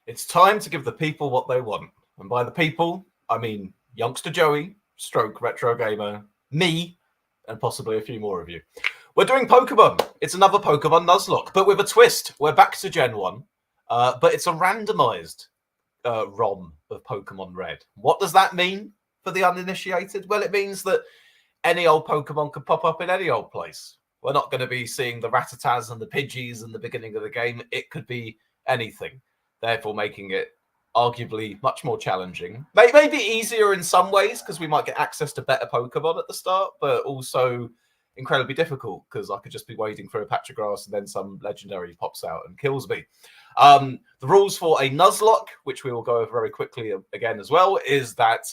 It's time to give the people what they want. And by the people, I mean Youngster Joey, Stroke Retro Gamer, me, and possibly a few more of you. We're doing Pokemon. It's another Pokemon Nuzlocke, but with a twist. We're back to Gen 1, but it's a randomized ROM of Pokemon Red. What does that mean for the uninitiated? Well, it means that any old Pokemon could pop up in any old place. We're not going to be seeing the Rattatas and the Pidgeys in the beginning of the game. It could be anything, therefore making it arguably much more challenging. Maybe easier in some ways because we might get access to better Pokemon at the start, but also incredibly difficult because I could just be wading through a patch of grass and then some legendary pops out and kills me. The rules for a Nuzlocke, which we will go over very quickly again as well, is that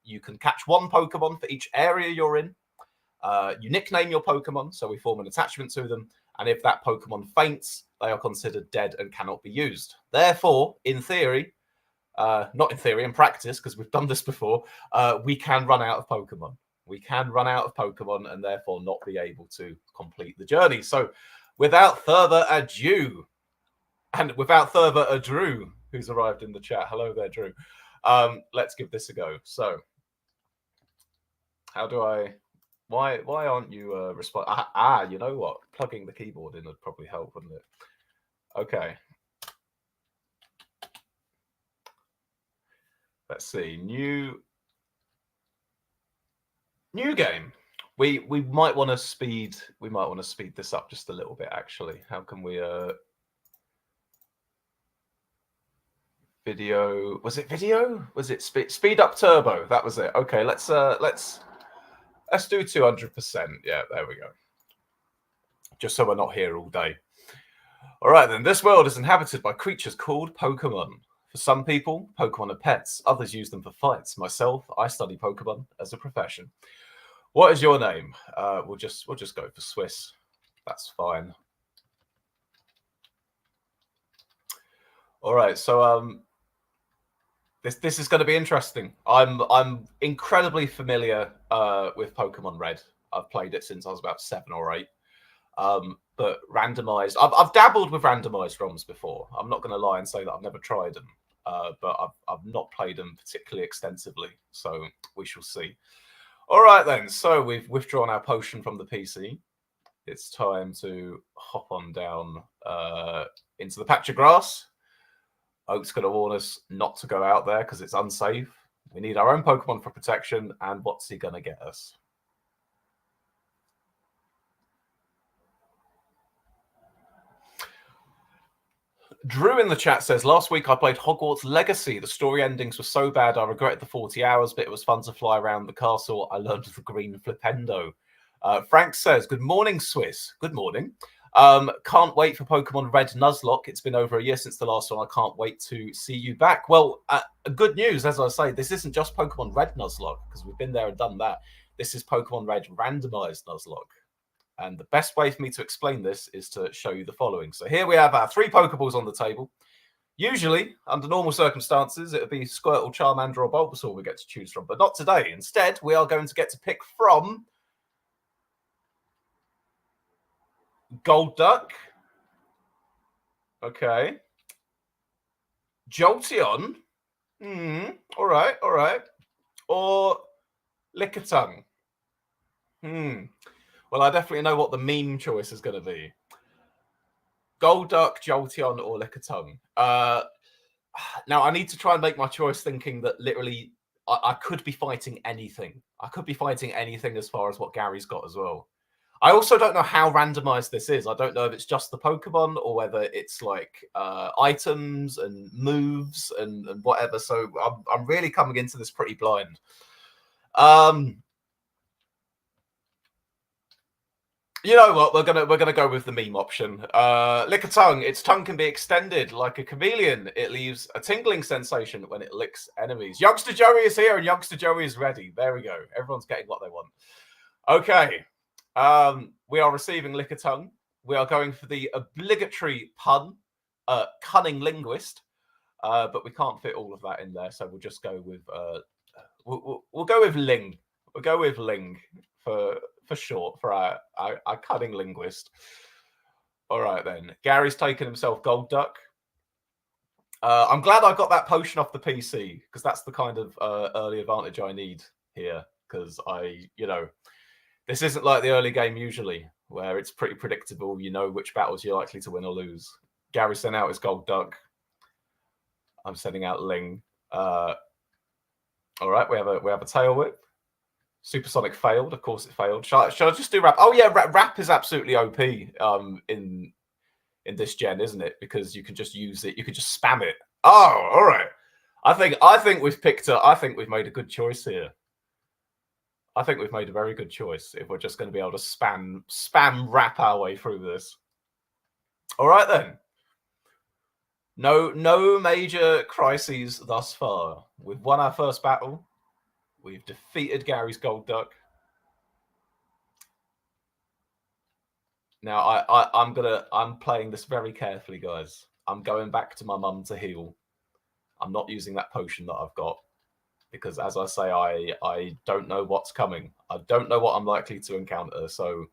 you can catch one Pokemon for each area you're in. You nickname your Pokemon, so we form an attachment to them. And if that Pokemon faints, they are considered dead and cannot be used. Therefore, in theory, not in theory, in practice, because we've done this before, we can run out of Pokemon. We can run out of Pokemon and therefore not be able to complete the journey. So without further ado, and without further ado, who's arrived in the chat, hello there, Drew. Let's give this a go. So how do I... Why aren't you respond? You know what? Plugging the keyboard in would probably help, wouldn't it? Okay. Let's see. New game. We might want to speed this up just a little bit, actually. How can we video? Was it video? Was it speed up turbo? That was it. Okay, let's do 200%. Yeah, there we go. Just so we're not here all day. All right, then. This world is inhabited by creatures called Pokemon. For some people, Pokemon are pets. Others use them for fights. Myself, I study Pokemon as a profession. What is your name? We'll just go for Swiss. That's fine. All right, so this is going to be interesting. I'm incredibly familiar with Pokemon Red. I've played it since I was about 7 or 8. But randomized, I've dabbled with randomized ROMs before. I'm not going to lie and say that I've never tried them, but I've not played them particularly extensively. So we shall see. All right then. So we've withdrawn our potion from the PC. It's time to hop on down into the patch of grass. Oak's going to warn us not to go out there because it's unsafe. We need our own Pokemon for protection. And what's he going to get us? Drew in the chat says, last week I played Hogwarts Legacy. The story endings were so bad I regretted the 40 hours, but it was fun to fly around the castle. I learned the green flipendo. Frank says, good morning, Swiss. Good morning. Can't wait for Pokemon Red Nuzlocke. It's been over a year since the last one. I can't wait to see you back. Well, good news, as I say, this isn't just Pokemon Red Nuzlocke, because we've been there and done that. This is Pokemon Red Randomized Nuzlocke. And the best way for me to explain this is to show you the following. So here we have our 3 Pokeballs on the table. Usually, under normal circumstances, it would be Squirtle, Charmander, or Bulbasaur we get to choose from. But not today. Instead, we are going to get to pick from Golduck. Okay. Jolteon. All right. Or Lickitung. Well, I definitely know what the meme choice is going to be. Golduck, Jolteon, or Lickitung. Now, I need to try and make my choice thinking that literally I could be fighting anything. I could be fighting anything as far as what Gary's got as well. I also don't know how randomized this is. I don't know if it's just the Pokemon or whether it's like items and moves and whatever. So I'm really coming into this pretty blind. You know what? We're gonna go with the meme option. Lickitung. Its tongue can be extended like a chameleon. It leaves a tingling sensation when it licks enemies. Youngster Joey is here, and Youngster Joey is ready. There we go. Everyone's getting what they want. Okay. We are receiving Lickitung. We are going for the obligatory pun, cunning linguist, but we can't fit all of that in there, so we'll just go with we'll go with Ling. We'll go with Ling for short, for our cunning linguist. All right, then. Gary's taken himself Golduck. I'm glad I got that potion off the PC because that's the kind of early advantage I need here. Because this isn't like the early game usually, where it's pretty predictable. You know which battles you're likely to win or lose. Gary sent out his gold duck. I'm sending out Ling. All right, we have a tail whip. Supersonic failed. Of course, it failed. Shall I just do rap? Oh yeah, rap is absolutely OP in this gen, isn't it? Because you can just use it. You can just spam it. Oh, all right. I think we've picked up. I think we've made a good choice here. I think we've made a very good choice if we're just going to be able to spam rap our way through this. All right then. No major crises thus far. We've won our first battle. We've defeated Gary's gold duck. Now I'm playing this very carefully, guys. I'm going back to my mum to heal. I'm not using that potion that I've got because, as I say, I don't know what's coming. I don't know what I'm likely to encounter. So,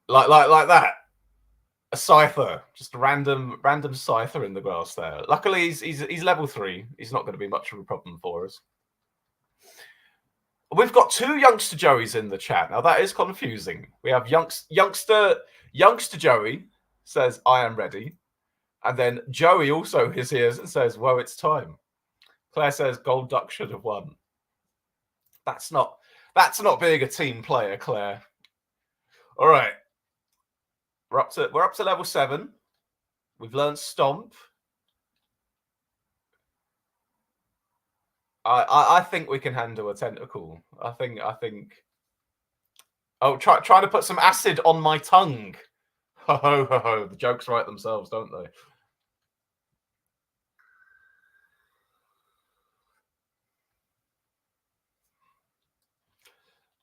like that, a Scyther, just a random Scyther in the grass there. Luckily, he's level 3. He's not going to be much of a problem for us. We've got 2 youngster Joeys in the chat. Now that is confusing. We have youngster Joey says, "I am ready," and then Joey also is here and says, "Well, it's time." Claire says, "Gold Duck should have won." That's not being a team player, Claire. All right, we're up to level 7. We've learned Stomp. I think we can handle a tentacle. I think. Oh, trying to put some acid on my tongue. Ho ho ho ho! The jokes write themselves, don't they?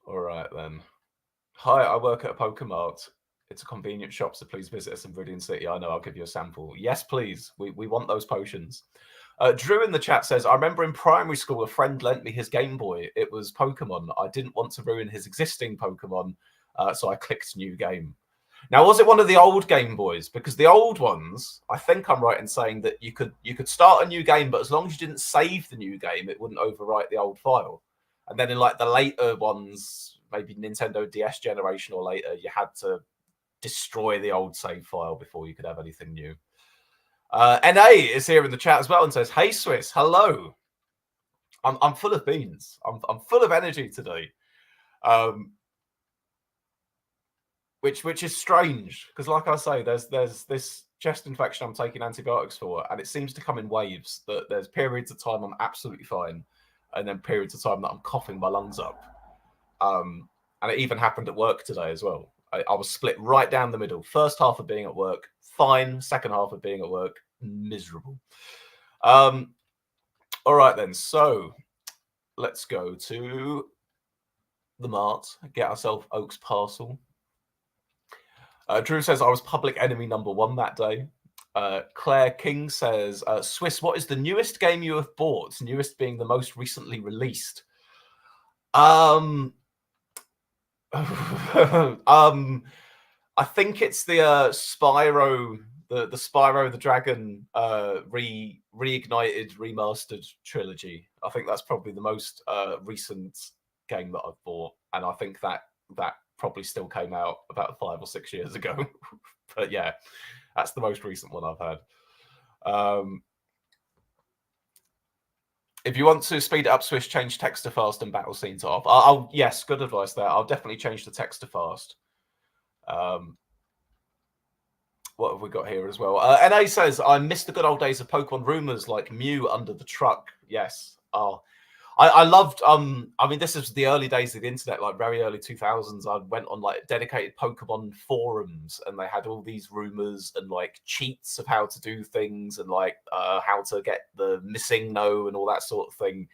All right then. Hi, I work at a Pokemart. It's a convenient shop, so please visit us in Viridian City. I know, I'll give you a sample. Yes, please. We want those potions. Drew in the chat says, "I remember in primary school, a friend lent me his Game Boy. It was Pokemon. I didn't want to ruin his existing Pokemon, so I clicked new game." Now, was it one of the old Game Boys? Because the old ones, I think I'm right in saying that you could start a new game, but as long as you didn't save the new game, it wouldn't overwrite the old file. And then in like the later ones, maybe Nintendo DS generation or later, you had to destroy the old save file before you could have anything new. NA is here in the chat as well and says, "Hey Swiss, hello. I'm full of beans. I'm full of energy today." Which is strange because, like I say, there's this chest infection I'm taking antibiotics for, and it seems to come in waves. That there's periods of time I'm absolutely fine, and then periods of time that I'm coughing my lungs up. And it even happened at work today as well. I was split right down the middle. First half of being at work, fine. Second half of being at work, miserable. All right then. So let's go to the mart, get ourselves Oak's parcel. Drew says, "I was public enemy #1 that day." Claire King says, "Swiss, what is the newest game you have bought? Newest being the most recently released." I think it's the Spyro, the Spyro the Dragon reignited, remastered trilogy. I think that's probably the most recent game that I've bought, and I think that probably still came out about 5 or 6 years ago. But yeah, that's the most recent one I've had. If you want to speed it up, Swish, change text to fast and battle scene to off. Yes, good advice there. I'll definitely change the text to fast. What have we got here as well? NA says, "I miss the good old days of Pokemon rumors like Mew under the truck." Yes. I loved, I mean, this is the early days of the internet, like very early 2000s. I went on like dedicated Pokemon forums and they had all these rumors and like cheats of how to do things and like how to get the missing no and all that sort of thing.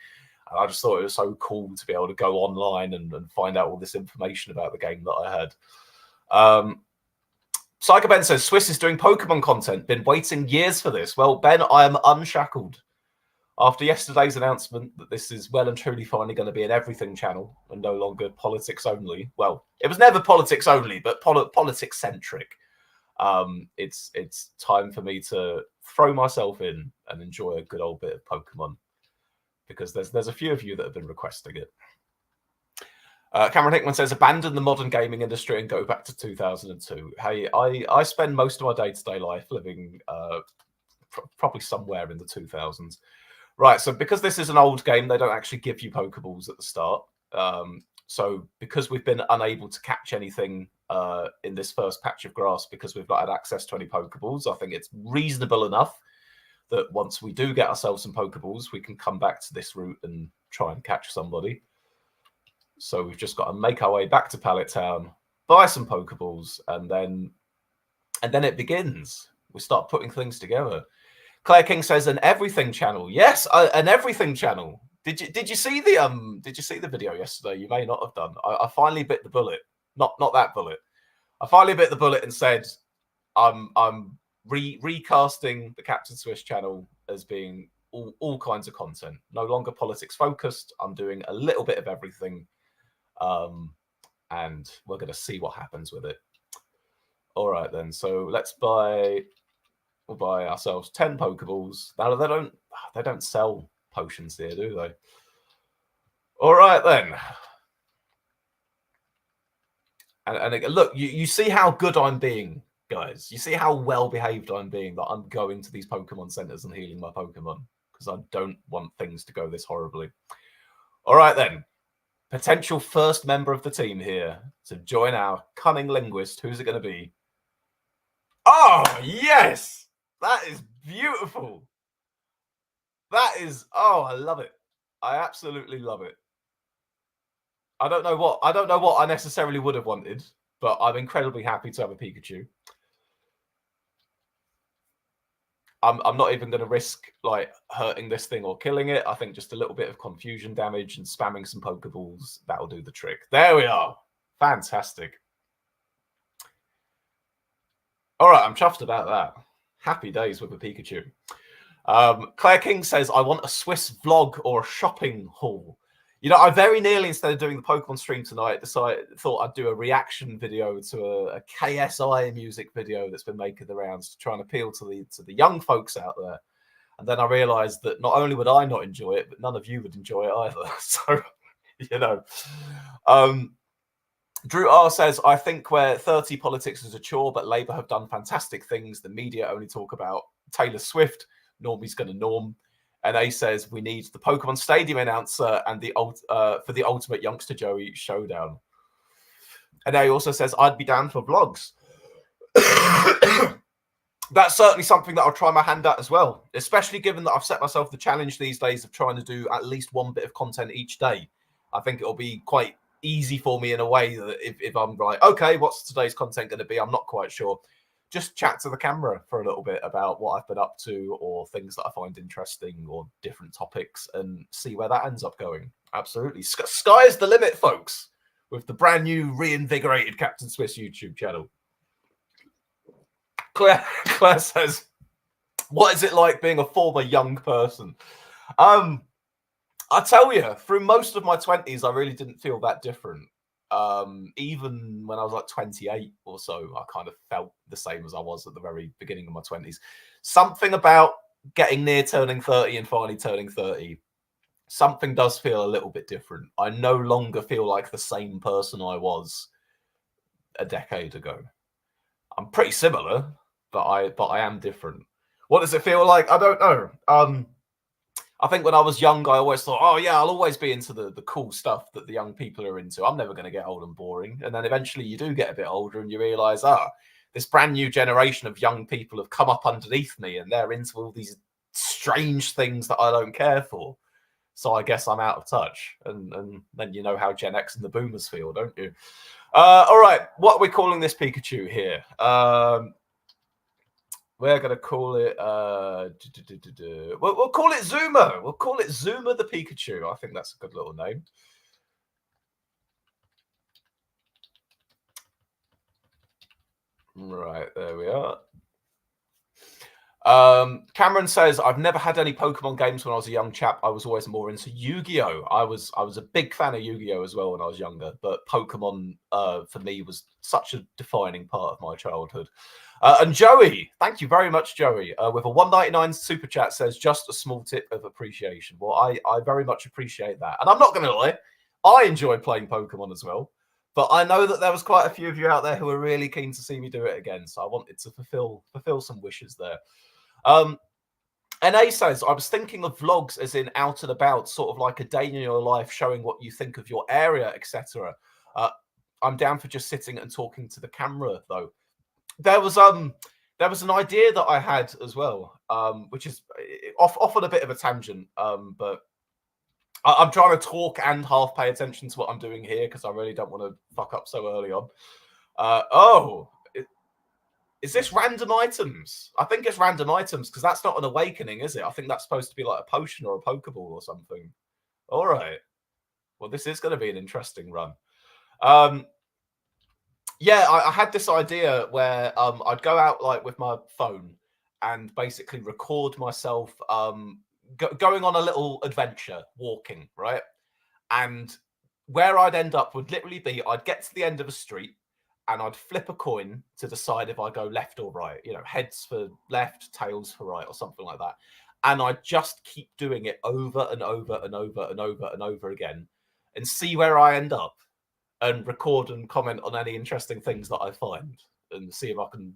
And I just thought it was so cool to be able to go online and find out all this information about the game that I had. Psycho Ben says, "Swiss is doing Pokemon content. Been waiting years for this." Well, Ben, I am unshackled. After yesterday's announcement that this is well and truly finally going to be an everything channel and no longer politics only. Well, it was never politics only, but politics centric. It's time for me to throw myself in and enjoy a good old bit of Pokemon, because there's a few of you that have been requesting it. Cameron Hickman says, abandon the modern gaming industry and go back to 2002. Hey, I spend most of my day-to-day life living probably somewhere in the 2000s. Right, so because this is an old game, they don't actually give you Pokeballs at the start. So because we've been unable to catch anything in this first patch of grass because we've not had access to any Pokeballs, I think it's reasonable enough that once we do get ourselves some Pokeballs, we can come back to this route and try and catch somebody. So we've just got to make our way back to Pallet Town, buy some Pokeballs, and then it begins. We start putting things together. Claire King says an everything channel. Yes, an everything channel. Did you see the video yesterday? You may not have done. I finally bit the bullet. Not that bullet. I finally bit the bullet and said I'm recasting the Captain Swiss channel as being all kinds of content. No longer politics focused. I'm doing a little bit of everything. And we're going to see what happens with it. All right, then. So we'll buy ourselves 10 Pokeballs. Now, they don't sell potions here, do they? All right, then. And again, look, you see how good I'm being, guys. You see how well-behaved I'm being, that I'm going to these Pokemon centers and healing my Pokemon, because I don't want things to go this horribly. All right, then. Potential first member of the team here to join our cunning linguist. Who's it going to be? Oh, yes! That is beautiful. That is, oh, I love it. I absolutely love it. I don't know what I necessarily would have wanted, but I'm incredibly happy to have a Pikachu. I'm not even going to risk like hurting this thing or killing it. I think just a little bit of confusion damage and spamming some Pokeballs, that'll do the trick. There we are. Fantastic. All right, I'm chuffed about that. Happy days with a Pikachu. Claire King says, I want a Swiss vlog or a shopping haul. You know, I very nearly, instead of doing the Pokemon stream tonight, thought I'd do a reaction video to a KSI music video that's been making the rounds to try and appeal to the young folks out there. And then I realized that not only would I not enjoy it, but none of you would enjoy it either. So, you know. Drew R says, I think where 30 politics is a chore, but Labour have done fantastic things. The media only talk about Taylor Swift. Normie's going to norm. And A says, we need the Pokemon Stadium announcer and for the Ultimate Youngster Joey showdown. And A also says, I'd be down for vlogs. That's certainly something that I'll try my hand at as well, especially given that I've set myself the challenge these days of trying to do at least one bit of content each day. I think it'll be quite easy for me in a way that if I'm like, okay, what's today's content going to be? I'm not quite sure. Just chat to the camera for a little bit about what I've been up to or things that I find interesting or different topics and see where that ends up going. Absolutely. Sky's the limit, folks, with the brand new reinvigorated Captain Swiss YouTube channel. Claire says, what is it like being a former young person? I tell you, through most of my 20s, I really didn't feel that different. Even when I was like 28 or so, I kind of felt the same as I was at the very beginning of my 20s. Something about getting near turning 30 and finally turning 30, something does feel a little bit different. I no longer feel like the same person I was a decade ago. I'm pretty similar, but I am different. What does it feel like? I don't know. I think when I was young, I always thought, oh, yeah, I'll always be into the cool stuff that the young people are into. I'm never going to get old and boring. And then eventually you do get a bit older and you realize, this brand new generation of young people have come up underneath me and they're into all these strange things that I don't care for. So I guess I'm out of touch. And then you know how Gen X and the boomers feel, don't you? All right, what are we calling this Pikachu here? We're going to call it, we'll call it Zuma. We'll call it Zuma the Pikachu. I think that's a good little name. Right, there we are. Cameron says, I've never had any Pokemon games when I was a young chap. I was always more into Yu-Gi-Oh! I was a big fan of Yu-Gi-Oh! As well when I was younger, but Pokemon for me was such a defining part of my childhood. And Joey, thank you very much, Joey, with a 199 super chat says, just a small tip of appreciation. Well, I very much appreciate that. And I'm not going to lie, I enjoy playing Pokemon as well. But I know that there was quite a few of you out there who were really keen to see me do it again. So I wanted to fulfill some wishes there. NA says, I was thinking of vlogs as in out and about, sort of like a day in your life, showing what you think of your area, etc. I'm down for just sitting and talking to the camera, though. There was an idea that I had as well, which is off on a bit of a tangent, but I'm trying to talk and half pay attention to what I'm doing here because I really don't want to fuck up so early on. Is this random items? I think it's random items because that's not an awakening, is it? I think that's supposed to be like a potion or a Pokeball or something. All right. Well, this is going to be an interesting run. Yeah, I had this idea where I'd go out like with my phone and basically record myself going on a little adventure, walking, right? And where I'd end up would literally be I'd get to the end of a street and I'd flip a coin to decide if I go left or right, you know, heads for left, tails for right, or something like that. And I'd just keep doing it over and over and over and over and over again and see where I end up and record and comment on any interesting things that I find and see if I can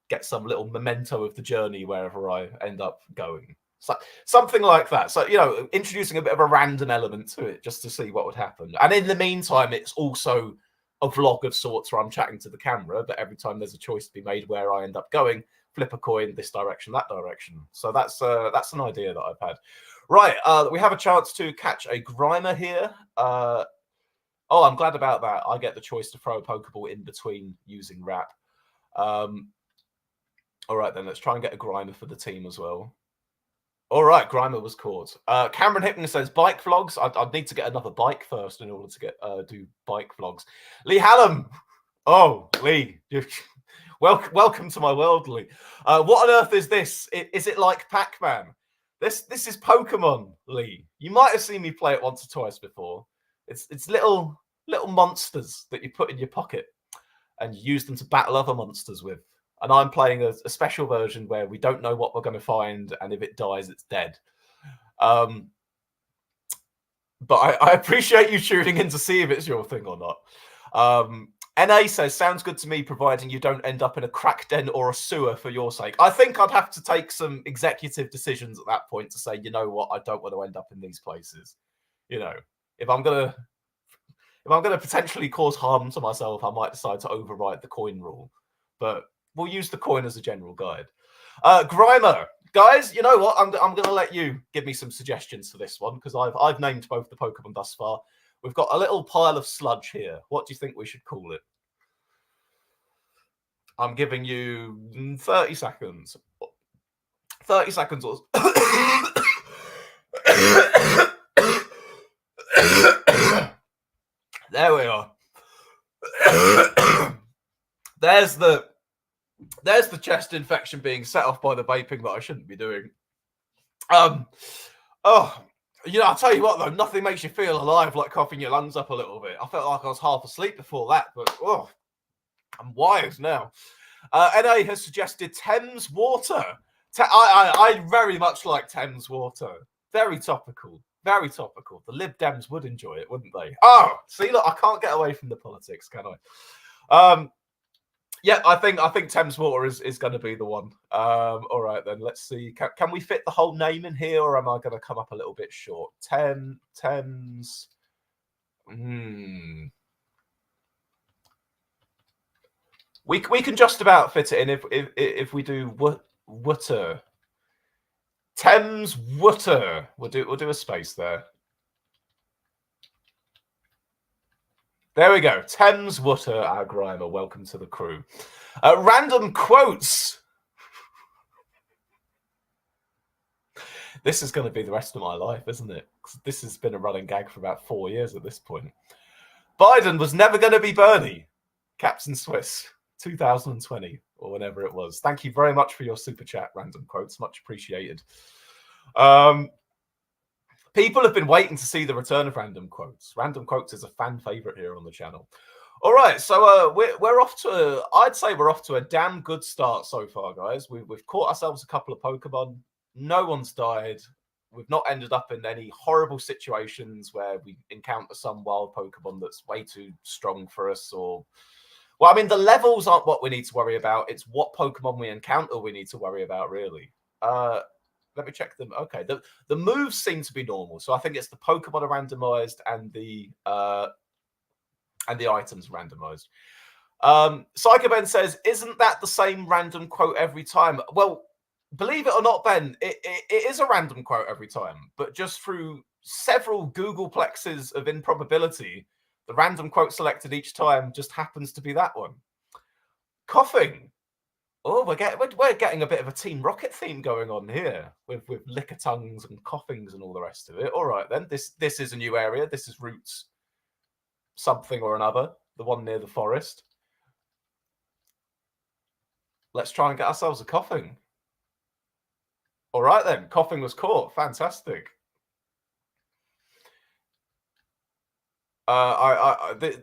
get some little memento of the journey wherever I end up going. So, something like that. So, you know, introducing a bit of a random element to it just to see what would happen. And in the meantime, it's also a vlog of sorts where I'm chatting to the camera, but every time there's a choice to be made where I end up going, flip a coin this direction, that direction. So that's an idea that I've had. Right, we have a chance to catch a Grimer here. Oh, I'm glad about that. I get the choice to throw a Pokeball in between using Wrap. All right, then let's try and get a Grimer for the team as well. All right, Grimer was caught. Cameron Hickman says, bike vlogs. I'd need to get another bike first in order to get do bike vlogs. Lee Hallam. Oh, Lee. Welcome to my world, Lee. What on earth is this? Is it like Pac-Man? This is Pokemon, Lee. You might have seen me play it once or twice before. It's little monsters that you put in your pocket and you use them to battle other monsters with. And I'm playing a special version where we don't know what we're going to find, and if it dies, it's dead. But I appreciate you tuning in to see if it's your thing or not. NA says, sounds good to me, providing you don't end up in a crack den or a sewer for your sake. I think I'd have to take some executive decisions at that point to say, you know what, I don't want to end up in these places. You know, if I'm gonna potentially cause harm to myself, I might decide to override the coin rule. But we'll use the coin as a general guide. Grimer, guys, you know what? I'm going to let you give me some suggestions for this one because I've named both the Pokemon thus far. We've got a little pile of sludge here. What do you think we should call it? I'm giving you 30 seconds. 30 seconds or... There we are. There's the chest infection being set off by the vaping that I shouldn't be doing. Oh, you know, I'll tell you what though, nothing makes you feel alive like coughing your lungs up a little bit. I felt like I was half asleep before that, but oh, I'm wired now. NA has suggested Thames water. I very much like Thames water. Very topical. Very topical. The Lib Dems would enjoy it, wouldn't they? Oh, see, look, I can't get away from the politics, can I? Yeah, I think Thames Water is going to be the one. All right, then. Let's see. Can we fit the whole name in here, or am I going to come up a little bit short? Thames. We can just about fit it in if we do water. Thames water. We'll do a space there. There we go. Thames water, our Grimer. Welcome to the crew. Random quotes. This is going to be the rest of my life, isn't it? This has been a running gag for about 4 years at this point. Biden was never going to be Bernie. Captain Swiss, 2020. or whenever it was. Thank you very much for your super chat, Random Quotes. Much appreciated. People have been waiting to see the return of Random Quotes. Random Quotes is a fan favorite here on the channel. All right, so we're off to, I'd say we're off to a damn good start so far, guys. We've caught ourselves a couple of Pokemon. No one's died. We've not ended up in any horrible situations where we encounter some wild Pokemon that's way too strong for us. Or, well, I mean, the levels aren't what we need to worry about. It's what Pokemon we encounter we need to worry about, really. Let me check them. Okay, the moves seem to be normal. So I think it's the Pokemon are randomized and the items randomized. Psycho Ben says, isn't that the same random quote every time? Well, believe it or not, Ben, it is a random quote every time, but just through several Googleplexes of improbability, the random quote selected each time just happens to be that one. Coughing. Oh, we're getting a bit of a Team Rocket theme going on here with licker tongues and coughings and all the rest of it. All right, then. This is a new area. This is Routes something or another, the one near the forest. Let's try and get ourselves a coughing. All right, then. Coughing was caught. Fantastic.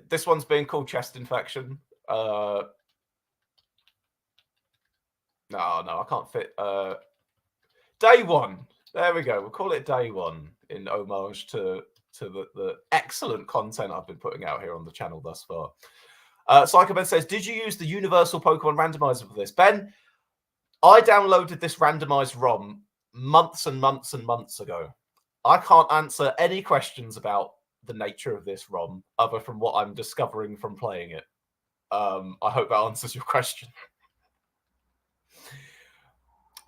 This one's being called chest infection. No, I can't fit. Day one. There we go. We'll call it day one in homage to the excellent content I've been putting out here on the channel thus far. Psycho Ben says, did you use the universal Pokemon randomizer for this? Ben, I downloaded this randomized ROM months and months and months ago. I can't answer any questions about the nature of this ROM other from what I'm discovering from playing it. I hope that answers your question.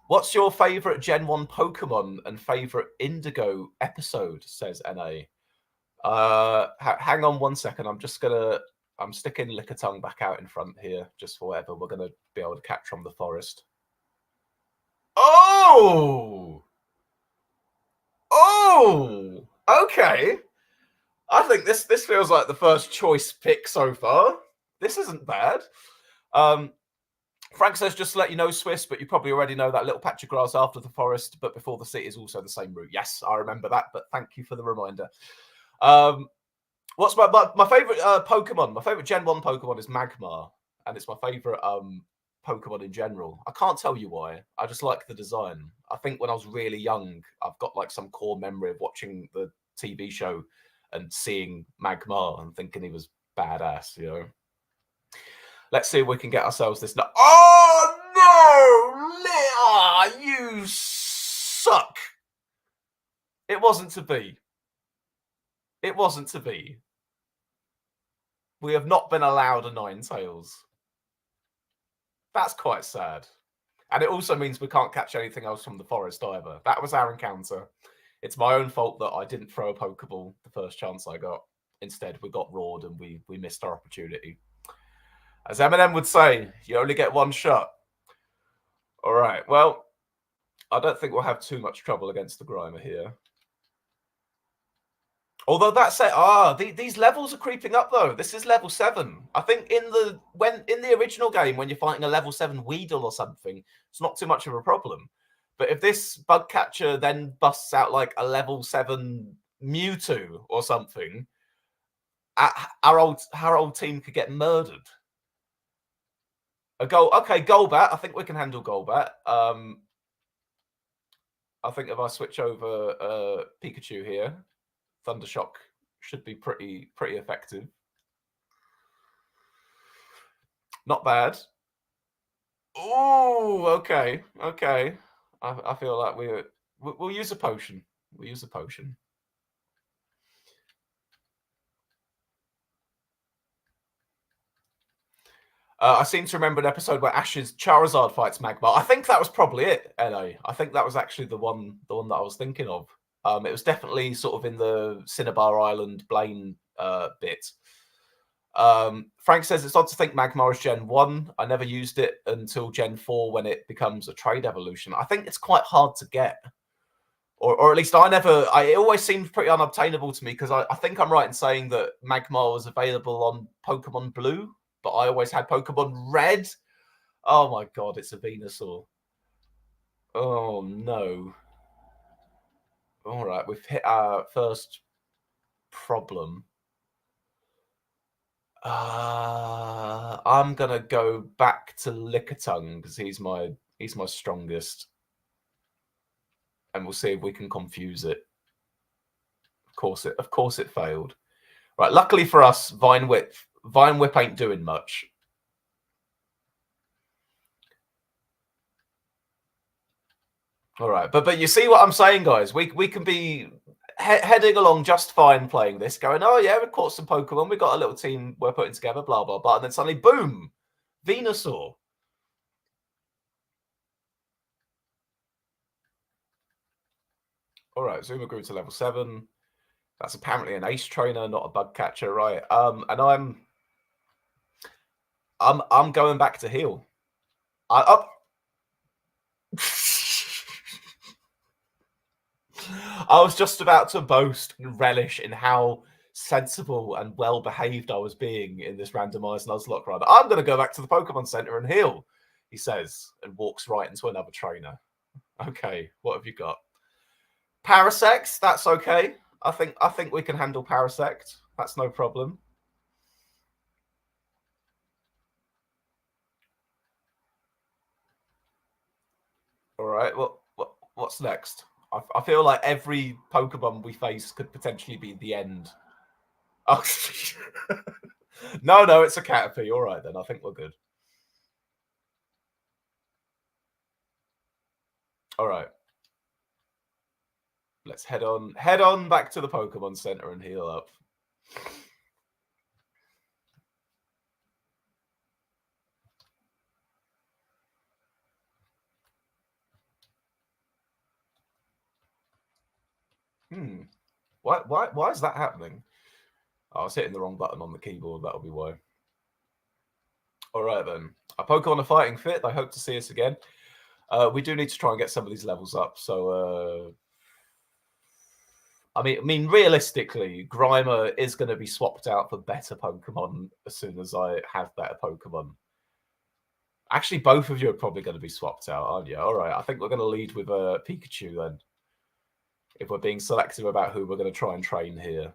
What's your favorite Gen 1 Pokemon and favorite Indigo episode, says NA. Hang on 1 second. I'm sticking Lickitung back out in front here just for whatever we're going to be able to catch from the forest. Oh! Oh! Okay. I think this feels like the first choice pick so far. This isn't bad. Frank says, just to let you know, Swiss, but you probably already know that little patch of grass after the forest, but before the city is also the same route. Yes, I remember that, but thank you for the reminder. What's my favorite Pokemon? My favorite Gen 1 Pokemon is Magmar, and it's my favorite Pokemon in general. I can't tell you why. I just like the design. I think when I was really young, I've got like some core memory of watching the TV show and seeing Magmar and thinking he was badass, you know. Let's see if we can get ourselves this. Oh, no! You suck. It wasn't to be. It wasn't to be. We have not been allowed a Ninetales. That's quite sad. And it also means we can't catch anything else from the forest either. That was our encounter. It's my own fault that I didn't throw a Pokeball the first chance I got. Instead, we got roared and we missed our opportunity. As Eminem would say, you only get one shot. All right, well, I don't think we'll have too much trouble against the Grimer here. Although that said, these levels are creeping up though. This is level 7. I think in the original game, when you're fighting a level 7 Weedle or something, it's not too much of a problem. But if this bug catcher then busts out like a level 7 Mewtwo or something, our old team could get murdered. Okay, Golbat. I think we can handle Golbat. I think if I switch over Pikachu here, Thundershock should be pretty effective. Not bad. Oh, okay. I feel like we'll use a potion. We'll use a potion. I seem to remember an episode where Ash's Charizard fights Magmar. I think that was probably it, LA. I think that was actually the one that I was thinking of. It was definitely sort of in the Cinnabar Island Blaine bit. Frank says it's odd to think Magmar is Gen 1. I never used it until Gen 4 when it becomes a trade evolution. I think it's quite hard to get. Or at least it always seemed pretty unobtainable to me because I think I'm right in saying that Magmar was available on Pokemon Blue, but I always had Pokemon Red. Oh my god, it's a Venusaur. Oh no. All right, we've hit our first problem. I'm gonna go back to Lickitung because he's my strongest, and we'll see if we can confuse it. Of course it failed. Right, luckily for us, Vine Whip ain't doing much. All right, but you see what I'm saying, guys? We can be heading along just fine playing this, going, oh yeah, we caught some Pokemon, we got a little team we're putting together, blah blah blah, and then suddenly, boom, Venusaur. All right, Zuma grew to level 7. That's apparently an ace trainer, not a bug catcher, right? And I'm going back to heal. I was just about to boast and relish in how sensible and well behaved I was being in this randomized Nuzlocke run. I'm going to go back to the Pokemon Center and heal, he says, and walks right into another trainer. Okay, what have you got? Parasect, that's okay. I think we can handle Parasect. That's no problem. All right, what's next? I feel like every Pokemon we face could potentially be the end. Oh, no, it's a Caterpie. All right, then. I think we're good. All right. Let's head on back to the Pokemon Center and heal up. Why is that happening? Oh, I was hitting the wrong button on the keyboard. That'll be why. All right, then. Our Pokemon are fighting fit. I hope to see us again. We do need to try and get some of these levels up. So, I mean, realistically, Grimer is going to be swapped out for better Pokemon as soon as I have better Pokemon. Actually, both of you are probably going to be swapped out, aren't you? All right, I think we're going to lead with Pikachu then. If we're being selective about who we're going to try and train here.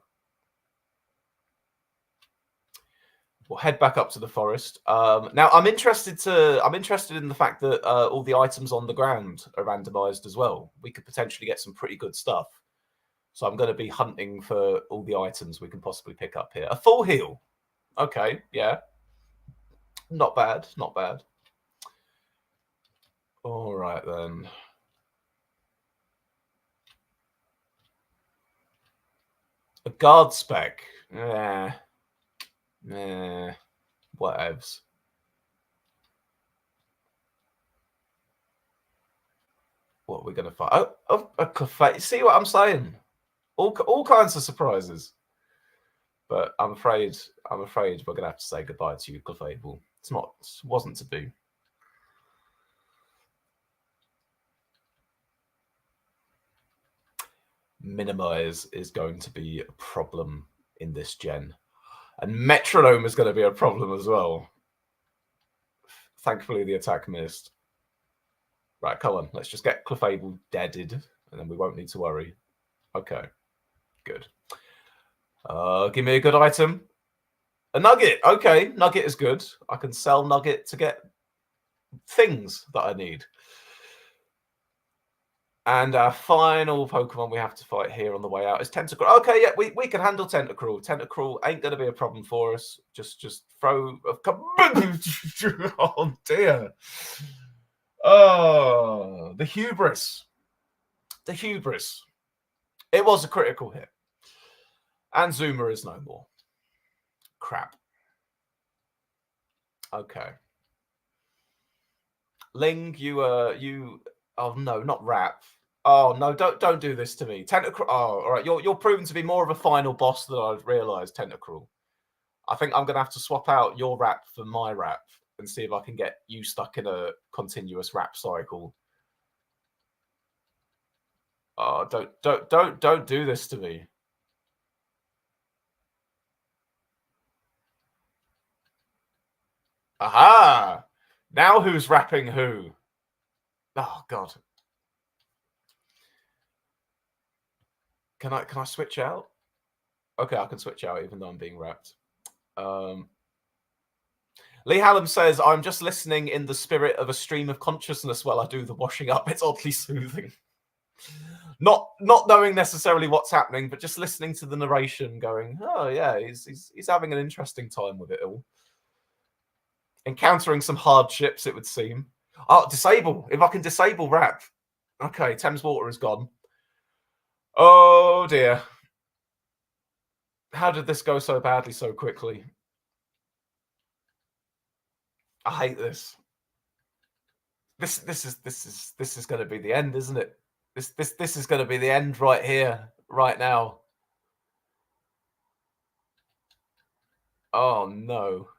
We'll head back up to the forest. Now, I'm interested in the fact that all the items on the ground are randomized as well. We could potentially get some pretty good stuff. So I'm going to be hunting for all the items we can possibly pick up here. A full heal. Okay, yeah. Not bad, not bad. All right, then. A guard spec. Nah. Whatevs. What are we going to find? Oh, a Clefairy. See what I'm saying? All kinds of surprises. But I'm afraid we're going to have to say goodbye to you, Clefable. It wasn't to be. Minimize is going to be a problem in this gen. And Metronome is going to be a problem as well. Thankfully, the attack missed. Right, come on. Let's just get Clefable deaded, and then we won't need to worry. Okay, good. Give me a good item. A Nugget. Okay, Nugget is good. I can sell Nugget to get things that I need. And our final Pokemon we have to fight here on the way out is Tentacruel. Okay, yeah, we can handle Tentacruel. Tentacruel ain't going to be a problem for us. Just throw... Oh, dear. Oh, the hubris. The hubris. It was a critical hit. And Zuma is no more. Crap. Okay. Ling, you... Oh, no, not Rap. Oh no! Don't do this to me, Tentacruel. Oh, all right. You're proven to be more of a final boss than I've realised, Tentacruel. I think I'm gonna have to swap out your rap for my rap and see if I can get you stuck in a continuous rap cycle. Oh, don't do this to me. Aha! Now who's rapping who? Oh God. Can I switch out? Okay, I can switch out even though I'm being rapped. Lee Hallam says, I'm just listening in the spirit of a stream of consciousness while I do the washing up. It's oddly soothing. Not knowing necessarily what's happening, but just listening to the narration going, oh yeah, he's having an interesting time with it all. Encountering some hardships, it would seem. Oh, disable. If I can disable rap. Okay, Thames Water is gone. Oh dear. How did this go so badly so quickly? I hate this. This is going to be the end, isn't it? This is going to be the end right here, right now. Oh no.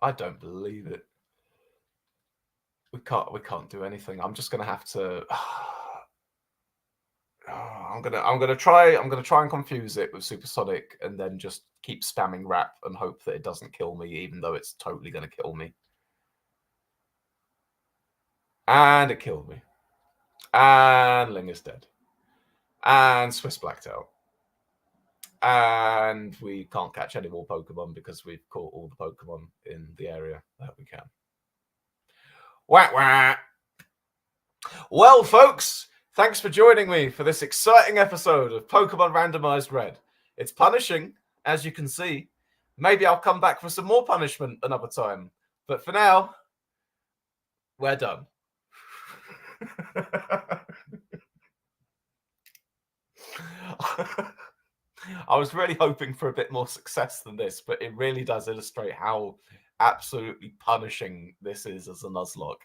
I don't believe it. We can't do anything. I'm just going to have to I'm gonna try and confuse it with Supersonic and then just keep spamming rap and hope that it doesn't kill me, even though it's totally gonna kill me. And it killed me. And Ling is dead. And Swiss blacked out. And we can't catch any more Pokemon because we've caught all the Pokemon in the area that we can. Wah wah. Well, folks, thanks for joining me for this exciting episode of Pokemon Randomized Red. It's punishing, as you can see. Maybe I'll come back for some more punishment another time. But for now, we're done. I was really hoping for a bit more success than this, but it really does illustrate how absolutely punishing this is as a Nuzlocke.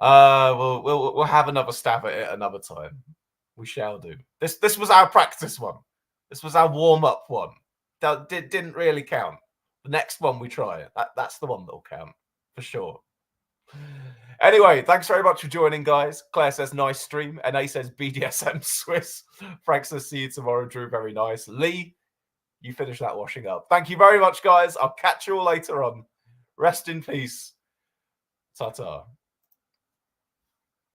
We'll have another stab at it another time. We shall do. This was our practice one. This was our warm-up one. That didn't really count. The next one we try. That's the one that'll count for sure. Anyway, thanks very much for joining, guys. Claire says, nice stream. NA says, BDSM Swiss. Frank says, see you tomorrow. Drew, very nice. Lee, you finish that washing up. Thank you very much, guys. I'll catch you all later on. Rest in peace. Ta-ta.